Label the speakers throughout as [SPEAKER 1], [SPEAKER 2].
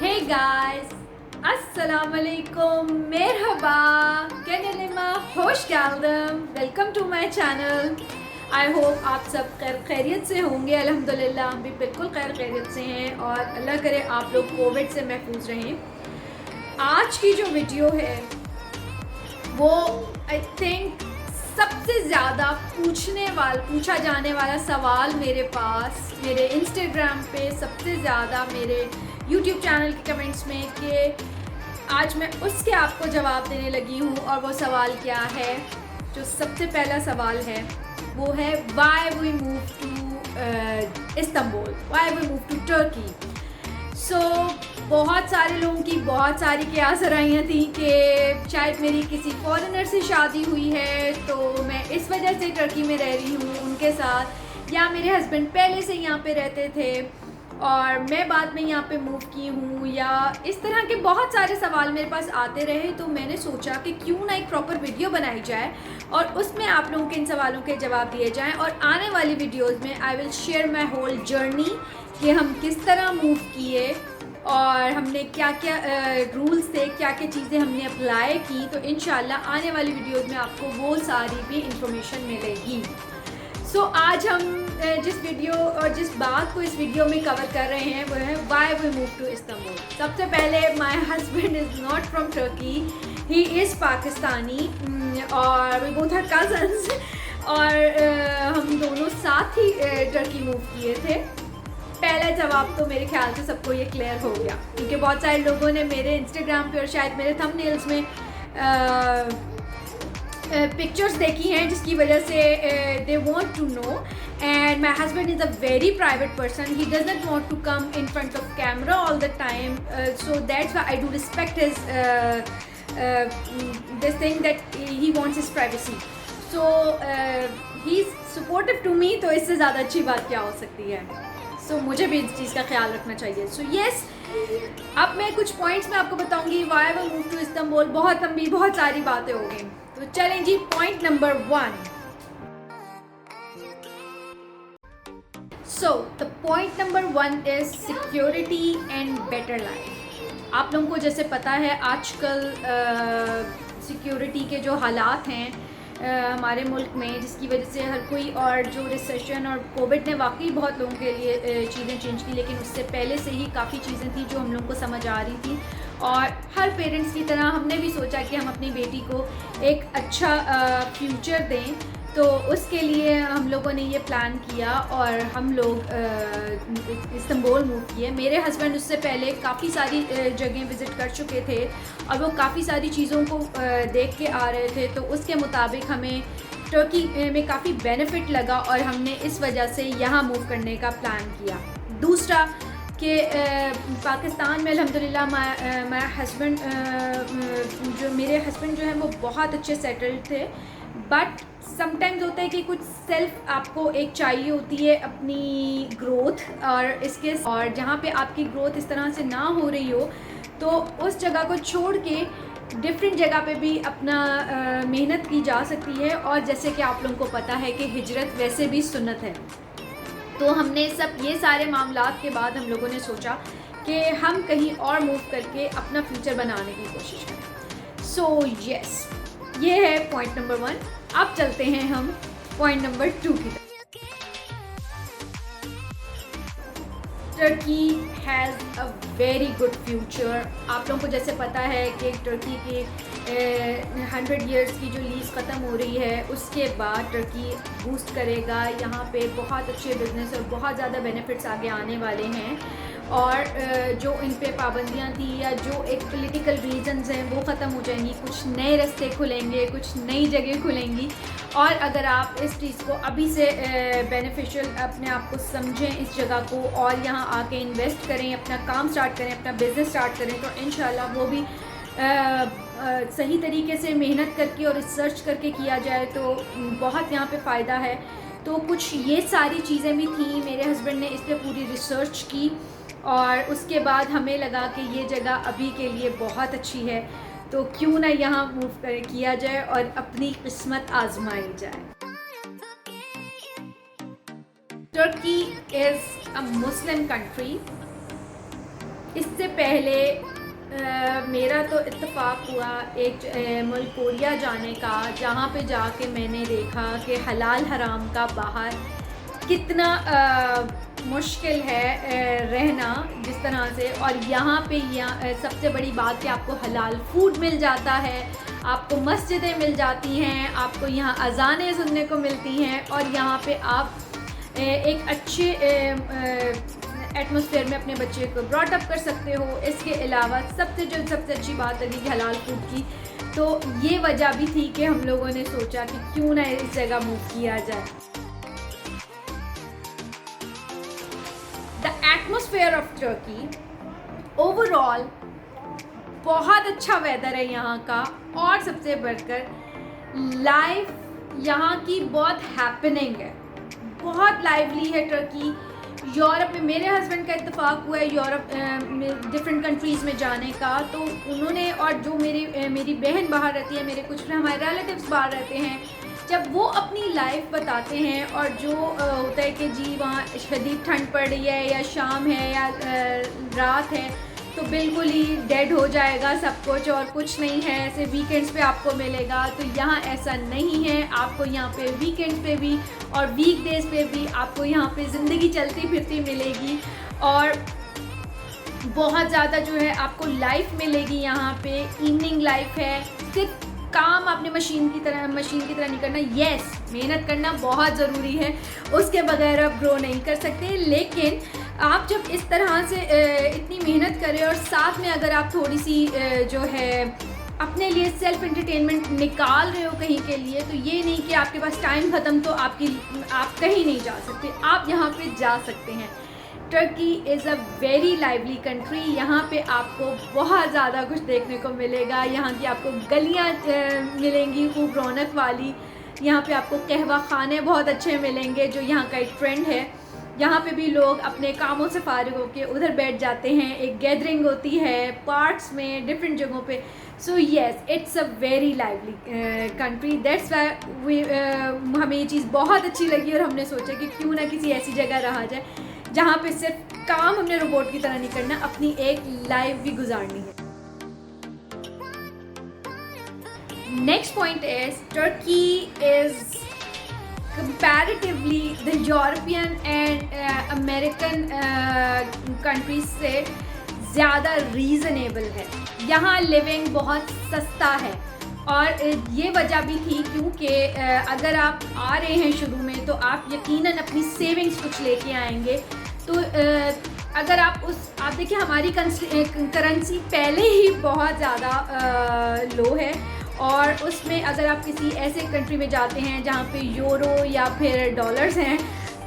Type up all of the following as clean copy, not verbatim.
[SPEAKER 1] Hey guys, Assalamu alaikum, merhaba, kenelima, hoş geldin, welcome to my channel. I hope आप सब खैरियत से होंगे। अल्हम्दुलिल्लाह हम भी बिल्कुल खैरियत से हैं और अल्लाह करे आप लोग कोविड से महफूज रहें। आज की जो वीडियो है वो आई थिंक सबसे ज़्यादा पूछा जाने वाला सवाल मेरे पास मेरे इंस्टाग्राम पे, सबसे ज़्यादा मेरे यूट्यूब चैनल के कमेंट्स में, कि आज मैं उसके आपको जवाब देने लगी हूँ। और वो सवाल क्या है? जो सबसे पहला सवाल है वो है why we move to Istanbul, why we move to Turkey. So बहुत सारे लोगों की बहुत सारी क़यासराइयाँ थी कि शायद मेरी किसी फॉरेनर से शादी हुई है तो मैं इस वजह से टर्की में रह रही हूँ उनके साथ, या मेरे हस्बैंड पहले से यहाँ पे रहते थे और मैं बाद में यहाँ पे मूव की हूँ, या इस तरह के बहुत सारे सवाल मेरे पास आते रहे। तो मैंने सोचा कि क्यों ना एक प्रॉपर वीडियो बनाई जाए और उसमें आप लोगों के इन सवालों के जवाब दिए जाएं। और आने वाली वीडियोस में I will share my whole journey कि हम किस तरह मूव किए और हमने क्या क्या रूल्स थे, क्या क्या चीज़ें हमने अप्लाई की। तो इंशाल्लाह आने वाली वीडियोस में आपको वो सारी भी इंफॉर्मेशन मिलेगी। सो आज हम जिस वीडियो और जिस बात को इस वीडियो में कवर कर रहे हैं वो है why we move to Istanbul. सबसे पहले my husband is not from Turkey, he is Pakistani और वी बोथ आर कज़न्स। और हम दोनों साथ ही टर्की मूव किए थे। पहला जवाब तो मेरे ख्याल से सबको ये क्लियर हो गया, क्योंकि बहुत सारे लोगों ने मेरे इंस्टाग्राम पे और शायद मेरे थंबनेल्स में पिक्चर्स देखी हैं जिसकी वजह से they want to know. And my husband is a very private person, he doesn't want to come in front of camera all the time, so that's why I do respect his this thing that he wants his privacy. So he is supportive to me, तो इससे ज़्यादा अच्छी बात क्या हो सकती है। सो मुझे भी इस चीज़ का ख्याल रखना चाहिए। सो येस, अब मैं कुछ पॉइंट्स में आपको बताऊंगी why we move to Istanbul. बहुत लंबी बहुत सारी बातें हो गई, तो चलें जी। Point number 1। So the point number 1 is security and better life. आप लोगों को जैसे पता है आजकल सिक्योरिटी के जो हालात हैं हमारे मुल्क में, जिसकी वजह से हर कोई, और जो रिसेशन और कोविड ने वाकई बहुत लोगों के लिए चीज़ें चेंज की, लेकिन उससे पहले से ही काफ़ी चीज़ें थी जो हम लोगों को समझ आ रही थी। और हर पेरेंट्स की तरह हमने भी सोचा कि हम अपनी बेटी को एक अच्छा फ्यूचर दें, तो उसके लिए हम लोगों ने ये प्लान किया और हम लोग इस्तांबुल मूव किए। मेरे हस्बैंड उससे पहले काफ़ी सारी जगह विज़िट कर चुके थे और वो काफ़ी सारी चीज़ों को देख के आ रहे थे, तो उसके मुताबिक हमें टर्की में काफ़ी बेनिफिट लगा और हमने इस वजह से यहाँ मूव करने का प्लान किया। दूसरा कि पाकिस्तान में अल्हम्दुलिल्लाह मेरे हस्बैंड जो हैं वो बहुत अच्छे सेटल्ड थे, बट समटाइम्स होता है कि कुछ सेल्फ आपको एक चाहिए होती है अपनी ग्रोथ, और जहाँ पे आपकी ग्रोथ इस तरह से ना हो रही हो तो उस जगह को छोड़ के डिफरेंट जगह पे भी अपना मेहनत की जा सकती है। और जैसे कि आप लोगों को पता है कि हिजरत वैसे भी सुन्नत है, तो हमने सब ये सारे मामलात के बाद हम लोगों ने सोचा कि हम कहीं और मूव करके अपना फ्यूचर बनाने की कोशिश करें। सो यस, ये है पॉइंट नंबर 1। अब चलते हैं हम पॉइंट नंबर 2 की तरफ। Turkey has a very good future. आप लोगों को जैसे पता है कि टर्की की 100 ईयर्स की जो लीज़ ख़त्म हो रही है उसके बाद टर्की बूस्ट करेगा। यहाँ पे बहुत अच्छे बिजनेस और बहुत ज़्यादा बेनिफिट्स आगे आने वाले हैं, और जो इन पे पाबंदियाँ थी या जो एक पॉलिटिकल रीजंस हैं वो ख़त्म हो जाएंगी, कुछ नए रास्ते खुलेंगे, कुछ नई जगह खुलेंगी। और अगर आप इस चीज़ को अभी से बेनिफिशियल अपने आप को समझें इस जगह को और यहाँ आके इन्वेस्ट करें, अपना काम स्टार्ट करें, अपना बिज़नेस स्टार्ट करें, तो इंशाल्लाह वो भी सही तरीके से मेहनत करके और रिसर्च करके किया जाए तो बहुत यहाँ पे फ़ायदा है। तो कुछ ये सारी चीज़ें भी थी, मेरे हस्बैंड ने इस पर पूरी रिसर्च की और उसके बाद हमें लगा कि ये जगह अभी के लिए बहुत अच्छी है, तो क्यों ना यहाँ मूव किया जाए और अपनी किस्मत आजमाई जाए। Turkey is a Muslim country इससे पहले मेरा तो इत्तेफाक हुआ एक मुल्क कोरिया जाने का, जहाँ पे जाके मैंने देखा कि हलाल हराम का बाहर कितना मुश्किल है रहना जिस तरह से। और यहाँ पे सबसे बड़ी बात कि आपको हलाल फूड मिल जाता है, आपको मस्जिदें मिल जाती हैं, आपको यहाँ अज़ानें सुनने को मिलती हैं, और यहाँ पे आप एक अच्छे एटमॉस्फेयर में अपने बच्चे को ब्रॉट अप कर सकते हो। इसके अलावा सबसे अच्छी बात लगी हलाल फूड की, तो ये वजह भी थी कि हम लोगों ने सोचा कि क्यों ना इस जगह मूव किया जाए। The atmosphere of Turkey overall बहुत अच्छा वेदर है यहाँ का, और सबसे बढ़कर लाइफ यहाँ की बहुत हैपनिंग है, बहुत लाइवली है टर्की। यूरोप में मेरे हस्बैंड का इत्तेफाक हुआ है यूरोप में डिफरेंट कंट्रीज़ में जाने का, तो उन्होंने, और जो मेरी बहन बाहर रहती है, मेरे कुछ हमारे रिलेटिव्स बाहर रहते हैं, जब वो अपनी लाइफ बताते हैं और जो होता है कि जी वहाँ शदीद ठंड पड़ रही है या शाम है या रात है, तो बिल्कुल ही डेड हो जाएगा सब कुछ और कुछ नहीं है, ऐसे वीकेंड्स पे आपको मिलेगा। तो यहाँ ऐसा नहीं है, आपको यहाँ पे वीकेंड्स पे भी और वीकडेज़ पे भी आपको यहाँ पे ज़िंदगी चलती फिरती मिलेगी, और बहुत ज़्यादा जो है आपको लाइफ मिलेगी यहाँ पे। इवनिंग लाइफ है, सिर्फ काम आपने मशीन की तरह नहीं करना। येस, मेहनत करना बहुत ज़रूरी है, उसके बगैर आप ग्रो नहीं कर सकते, लेकिन आप जब इस तरह से इतनी मेहनत करें और साथ में अगर आप थोड़ी सी जो है अपने लिए सेल्फ एंटरटेनमेंट निकाल रहे हो कहीं के लिए, तो ये नहीं कि आपके पास टाइम ख़त्म तो आप कहीं नहीं जा सकते, आप यहाँ पे जा सकते हैं। Turkey is a very lively country, यहाँ पे आपको बहुत ज़्यादा कुछ देखने को मिलेगा। यहाँ की आपको गलियाँ मिलेंगी खूब रौनक वाली, यहाँ पे आपको कहवा खाने बहुत अच्छे मिलेंगे, जो यहाँ का एक ट्रेंड है। यहाँ पे भी लोग अपने कामों से फारिग होकर उधर बैठ जाते हैं, एक गैदरिंग होती है पार्क्स में, डिफरेंट जगहों पे। So yes, it's a very lively country, that's why हमें ये चीज़ बहुत अच्छी लगी और हमने सोचा कि क्यों ना किसी ऐसी जगह रहा जाए जहाँ पे सिर्फ काम हमने रोबोट की तरह नहीं करना, अपनी एक लाइफ भी गुजारनी है। Next point is Turkey is comparatively the European and American countries से ज़्यादा रीज़नेबल है। यहाँ लिविंग बहुत सस्ता है, और ये वजह भी थी क्योंकि अगर आप आ रहे हैं शुरू में तो आप यकीनन अपनी सेविंग्स कुछ लेके आएंगे। तो अगर आप देखिए हमारी करेंसी पहले ही बहुत ज़्यादा लो है, और उसमें अगर आप किसी ऐसे कंट्री में जाते हैं जहाँ पे यूरो या फिर डॉलर्स हैं,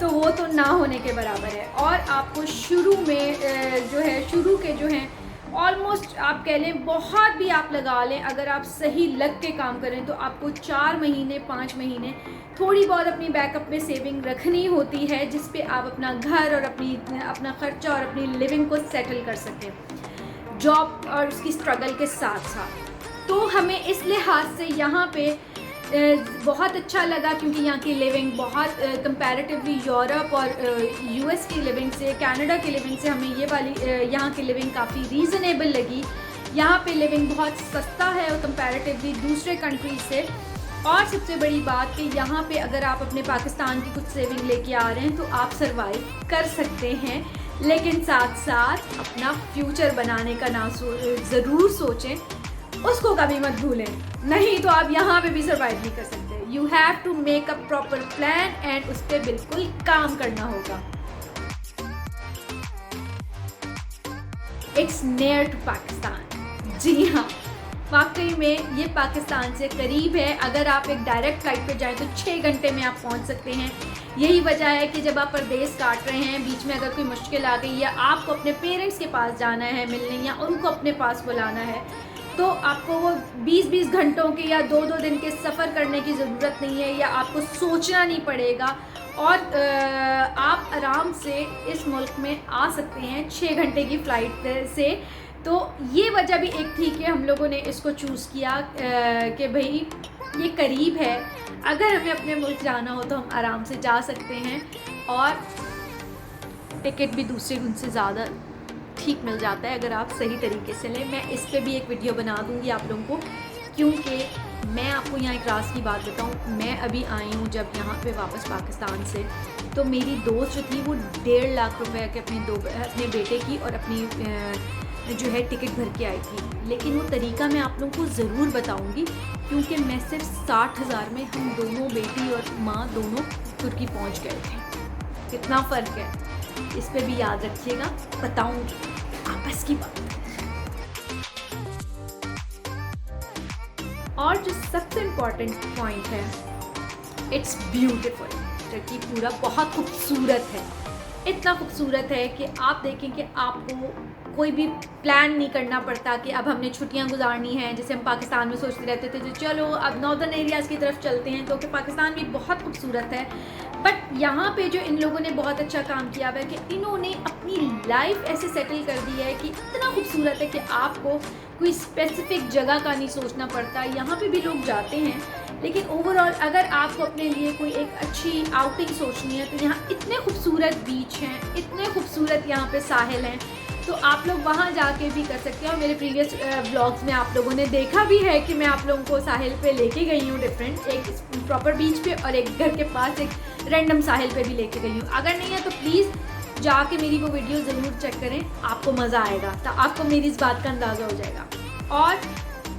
[SPEAKER 1] तो वो तो ना होने के बराबर है। और आपको शुरू में शुरू के जो हैं ऑलमोस्ट आप कह लें बहुत भी आप लगा लें, अगर आप सही लग के काम करें तो आपको 4 महीने 5 महीने थोड़ी बहुत अपनी बैकअप में सेविंग रखनी होती है, जिस पे आप अपना घर और अपना ख़र्चा और अपनी लिविंग को सेटल कर सकें, जॉब और उसकी स्ट्रगल के साथ साथ। तो हमें इस लिहाज से यहाँ पे बहुत अच्छा लगा, क्योंकि यहाँ की लिविंग बहुत कंपैरेटिवली यूरोप और यूएस की लिविंग से, कनाडा की लिविंग से हमें ये वाली यहाँ की लिविंग काफ़ी रीज़नेबल लगी। यहाँ पे लिविंग बहुत सस्ता है और कंपैरेटिवली दूसरे कंट्रीज से। और सबसे बड़ी बात कि यहाँ पे अगर आप अपने पाकिस्तान की कुछ सेविंग लेके आ रहे हैं तो आप सर्वाइव कर सकते हैं, लेकिन साथ साथ अपना फ्यूचर बनाने का ज़रूर सोचें, उसको कभी मत भूलें, नहीं तो आप यहाँ पे भी सर्वाइव नहीं कर सकते। You have to make a proper plan and उस पर बिल्कुल काम करना होगा। इट्स नियर टू पाकिस्तान, जी हाँ, वाकई में ये पाकिस्तान से करीब है। अगर आप एक डायरेक्ट फ्लाइट पे जाएं तो 6 घंटे में आप पहुंच सकते हैं। यही वजह है कि जब आप परदेश काट रहे हैं, बीच में अगर कोई मुश्किल आ गई या आपको अपने पेरेंट्स के पास जाना है मिलने या उनको अपने पास बुलाना है, तो आपको वो 20-20 घंटों के या 2-2 दिन के सफ़र करने की ज़रूरत नहीं है, या आपको सोचना नहीं पड़ेगा, और आप आराम से इस मुल्क में आ सकते हैं 6 घंटे की फ़्लाइट से। तो ये वजह भी एक थी कि हम लोगों ने इसको चूज़ किया कि भाई ये करीब है, अगर हमें अपने मुल्क जाना हो तो हम आराम से जा सकते हैं, और टिकट भी दूसरे उनसे ज़्यादा ठीक मिल जाता है अगर आप सही तरीके से लें। मैं इस पर भी एक वीडियो बना दूँगी आप लोगों को, क्योंकि मैं आपको यहाँ एक राज की बात बताऊँ, मैं अभी आई हूँ जब यहाँ पे वापस पाकिस्तान से, तो मेरी दोस्त जो थी वो 1.5 लाख रुपए के अपने बेटे की और अपनी जो है टिकट भर के आई थी। लेकिन वो तरीका मैं आप लोगों को ज़रूर बताऊँगी, क्योंकि मैं सिर्फ 60,000 में हम दोनों, बेटी और माँ दोनों तुर्की पहुँच गए थे। कितना फ़र्क है, इस पर भी याद रखिएगा, बताऊँगी आपस की बात। और जो सबसे इम्पॉर्टेंट पॉइंट है, इट्स ब्यूटीफुल। टर्की पूरा बहुत खूबसूरत है, इतना खूबसूरत है कि आप देखें कि आपको कोई भी प्लान नहीं करना पड़ता कि अब हमने छुट्टियां गुजारनी हैं। जैसे हम पाकिस्तान में सोचते रहते थे तो चलो अब नॉर्दर्न एरियाज़ की तरफ चलते हैं, तो कि पाकिस्तान भी बहुत खूबसूरत है। बट यहाँ पे जो इन लोगों ने बहुत अच्छा काम किया हुआ है कि इन्होंने अपनी लाइफ ऐसे सेटल कर दी है कि इतना खूबसूरत है कि आपको कोई स्पेसिफिक जगह का नहीं सोचना पड़ता। यहाँ पे भी लोग जाते हैं, लेकिन ओवरऑल अगर आपको अपने लिए कोई एक अच्छी आउटिंग सोचनी है तो यहाँ इतने खूबसूरत बीच हैं, इतने खूबसूरत यहाँ पे साहिल हैं, तो आप लोग वहाँ जाके भी कर सकते हैं। और मेरे प्रीवियस व्लॉग्स में आप लोगों ने देखा भी है कि मैं आप लोगों को साहिल पे लेके गई हूँ, डिफरेंट, एक प्रॉपर बीच पे और एक घर के पास एक रैंडम साहिल पे भी लेके गई हूँ। अगर नहीं है तो प्लीज़ जाके मेरी वो वीडियो ज़रूर चेक करें, आपको मज़ा आएगा, तो आपको मेरी इस बात का अंदाज़ा हो जाएगा। और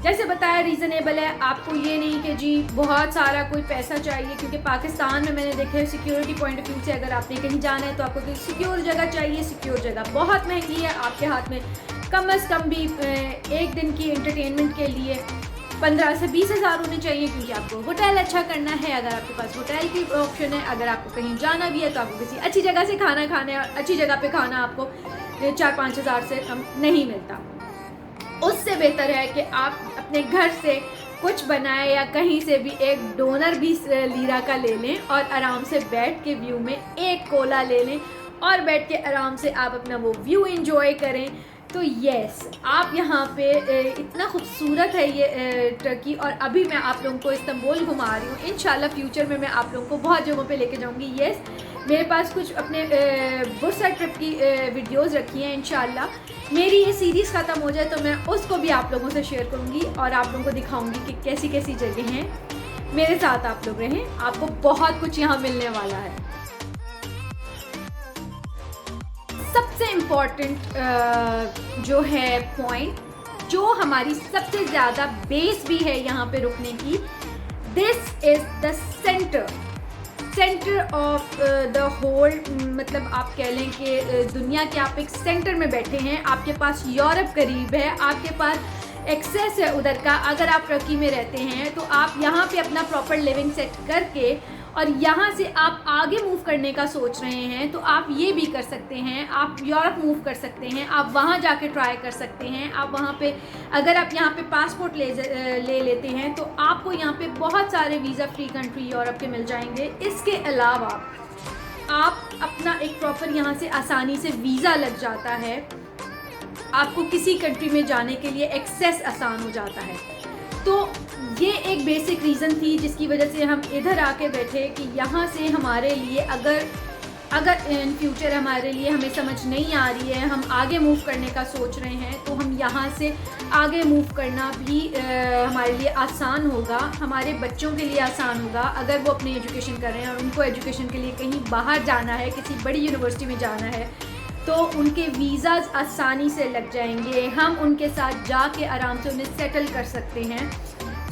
[SPEAKER 1] जैसे बताया रीज़नेबल है, आपको ये नहीं कि जी बहुत सारा कोई पैसा चाहिए, क्योंकि पाकिस्तान में मैंने देखा है सिक्योरिटी पॉइंट ऑफ व्यू से अगर आपने कहीं जाना है तो आपको कोई सिक्योर जगह चाहिए। सिक्योर जगह बहुत महंगी है, आपके हाथ में कम से कम भी एक दिन की एंटरटेनमेंट के लिए 15 से 20 हज़ार होने चाहिए, क्योंकि आपको होटल अच्छा करना है। अगर आपके पास होटल की ऑप्शन है, अगर आपको कहीं जाना भी है तो आपको किसी अच्छी जगह से खाना खाना है, और अच्छी जगह पे खाना आपको 4-5 हज़ार से कम नहीं मिलता। उससे बेहतर है कि आप अपने घर से कुछ बनाए या कहीं से भी एक डोनर 20 लीरा का ले लें और आराम से बैठ के व्यू में एक कोला ले लें और बैठ के आराम से आप अपना वो व्यू एंजॉय करें। तो यस, आप यहाँ पे इतना खूबसूरत है ये टर्की। और अभी मैं आप लोगों को इस्तांबुल घुमा रही हूँ। इंशाल्लाह फ्यूचर में मैं आप लोगों को बहुत जगहों पे लेके जाऊँगी। यस, मेरे पास कुछ अपने बुरसा ट्रिप की वीडियोस रखी हैं। इंशाल्लाह मेरी ये सीरीज़ ख़त्म हो जाए तो मैं उसको भी आप लोगों से शेयर करूँगी और आप लोगों को दिखाऊँगी कि कैसी कैसी जगह हैं। मेरे साथ आप लोग रहें, आपको बहुत कुछ यहाँ मिलने वाला है। सबसे इम्पॉर्टेंट जो है पॉइंट, जो हमारी सबसे ज़्यादा बेस भी है यहाँ पे रुकने की, this is the centre of the whole. मतलब आप कह लें कि दुनिया के आप एक सेंटर में बैठे हैं, आपके पास यूरोप करीब है, आपके पास एक्सेस है उधर का। अगर आप टर्की में रहते हैं तो आप यहाँ पे अपना प्रॉपर लिविंग सेट करके और यहाँ से आप आगे मूव करने का सोच रहे हैं तो आप ये भी कर सकते हैं। आप यूरोप मूव कर सकते हैं, आप वहाँ जाके ट्राई कर सकते हैं। आप वहाँ पे अगर आप यहाँ पे पासपोर्ट ले लेते हैं तो आपको यहाँ पे बहुत सारे वीज़ा फ्री कंट्री यूरोप के मिल जाएंगे। इसके अलावा आप अपना एक प्रॉपर यहाँ से आसानी से वीज़ा लग जाता है, आपको किसी कंट्री में जाने के लिए एक्सेस आसान हो जाता है। तो ये एक बेसिक रीज़न थी जिसकी वजह से हम इधर आके बैठे कि यहाँ से हमारे लिए अगर इन फ्यूचर हमारे लिए हमें समझ नहीं आ रही है, हम आगे मूव करने का सोच रहे हैं, तो हम यहाँ से आगे मूव करना भी हमारे लिए आसान होगा, हमारे बच्चों के लिए आसान होगा। अगर वो अपनी एजुकेशन कर रहे हैं और उनको एजुकेशन के लिए कहीं बाहर जाना है, किसी बड़ी यूनिवर्सिटी में जाना है, तो उनके वीज़ाज़ आसानी से लग जाएंगे। हम उनके साथ जाके आराम से उन्हें सेटल कर सकते हैं।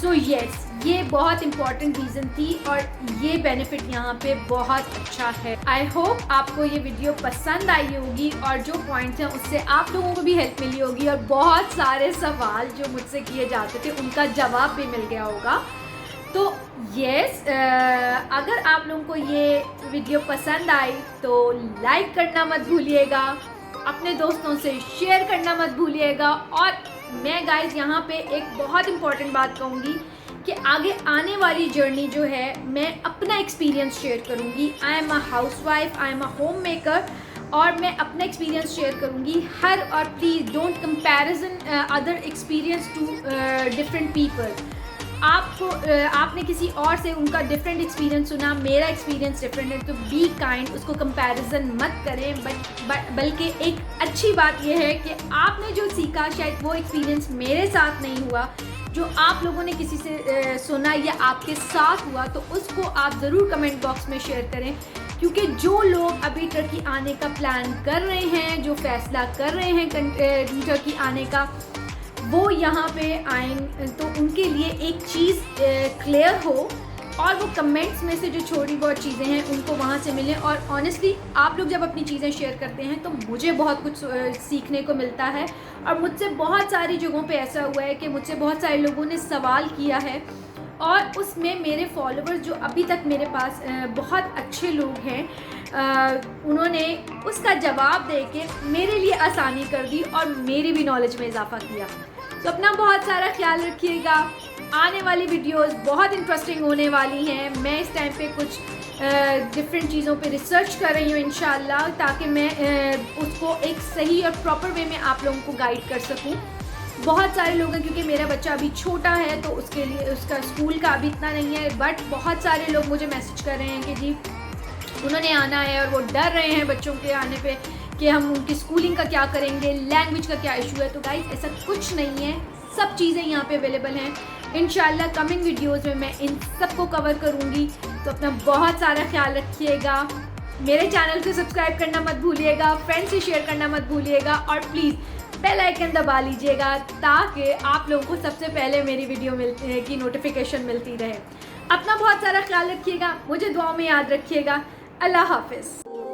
[SPEAKER 1] सो यस, ये बहुत इम्पॉर्टेंट रीज़न थी और ये बेनिफिट यहाँ पे बहुत अच्छा है। आई होप आपको ये वीडियो पसंद आई होगी और जो पॉइंट्स हैं उससे आप लोगों को भी हेल्प मिली होगी और बहुत सारे सवाल जो मुझसे किए जाते थे उनका जवाब भी मिल गया होगा। तो यस, अगर आप लोगों को ये वीडियो पसंद आई तो लाइक करना मत भूलिएगा, अपने दोस्तों से शेयर करना मत भूलिएगा। और मैं गाइस यहाँ पे एक बहुत इम्पॉर्टेंट बात कहूँगी कि आगे आने वाली जर्नी जो है मैं अपना एक्सपीरियंस शेयर करूँगी। I am a housewife, I am a home maker और मैं अपना एक्सपीरियंस शेयर करूँगी और please don't comparison other experience to different people. आपको आपने किसी और से उनका डिफरेंट एक्सपीरियंस सुना, मेरा एक्सपीरियंस डिफरेंट है, तो बी काइंड, उसको कंपैरिजन मत करें। बल्कि एक अच्छी बात यह है कि आपने जो सीखा शायद वो एक्सपीरियंस मेरे साथ नहीं हुआ, जो आप लोगों ने किसी से सुना या आपके साथ हुआ, तो उसको आप ज़रूर कमेंट बॉक्स में शेयर करें। क्योंकि जो लोग अभी टर्की आने का प्लान कर रहे हैं, जो फैसला कर रहे हैं टर्की आने का, वो यहाँ पे आएँ तो उनके लिए एक चीज़ क्लियर हो, और वो कमेंट्स में से जो छोटी बहुत चीज़ें हैं उनको वहाँ से मिलें। और ऑनेस्टली आप लोग जब अपनी चीज़ें शेयर करते हैं तो मुझे बहुत कुछ सीखने को मिलता है। और मुझसे बहुत सारी जगहों पे ऐसा हुआ है कि मुझसे बहुत सारे लोगों ने सवाल किया है, और उसमें मेरे फॉलोअर्स जो अभी तक मेरे पास बहुत अच्छे लोग हैं, उन्होंने उसका जवाब दे के मेरे लिए आसानी कर दी और मेरी भी नॉलेज में इजाफा किया। तो अपना बहुत सारा ख्याल रखिएगा। आने वाली वीडियोस बहुत इंटरेस्टिंग होने वाली हैं। मैं इस टाइम पे कुछ डिफरेंट चीज़ों पे रिसर्च कर रही हूँ इंशाल्लाह, ताकि मैं उसको एक सही और प्रॉपर वे में आप लोगों को गाइड कर सकूँ। बहुत सारे लोग हैं, क्योंकि मेरा बच्चा अभी छोटा है तो उसके लिए उसका स्कूल का अभी इतना नहीं है, बट बहुत सारे लोग मुझे मैसेज कर रहे हैं कि जी उन्होंने आना है और वो डर रहे हैं बच्चों के आने पे कि हम उनकी स्कूलिंग का क्या करेंगे, लैंग्वेज का क्या इशू है। तो गाइस ऐसा कुछ नहीं है, सब चीज़ें यहाँ पे अवेलेबल हैं। इंशाल्लाह कमिंग वीडियोज़ में मैं इन सबको कवर करूँगी। तो अपना बहुत सारा ख्याल रखिएगा। मेरे चैनल को सब्सक्राइब करना मत भूलिएगा, फ्रेंड्स से शेयर करना मत भूलिएगा, और प्लीज़ बेल आइकन दबा लीजिएगा ताकि आप लोगों को सबसे पहले मेरी वीडियो की नोटिफिकेशन मिलती रहे। अपना बहुत सारा ख्याल रखिएगा, मुझे दुआ में याद रखिएगा। अल्लाह हाफिज़।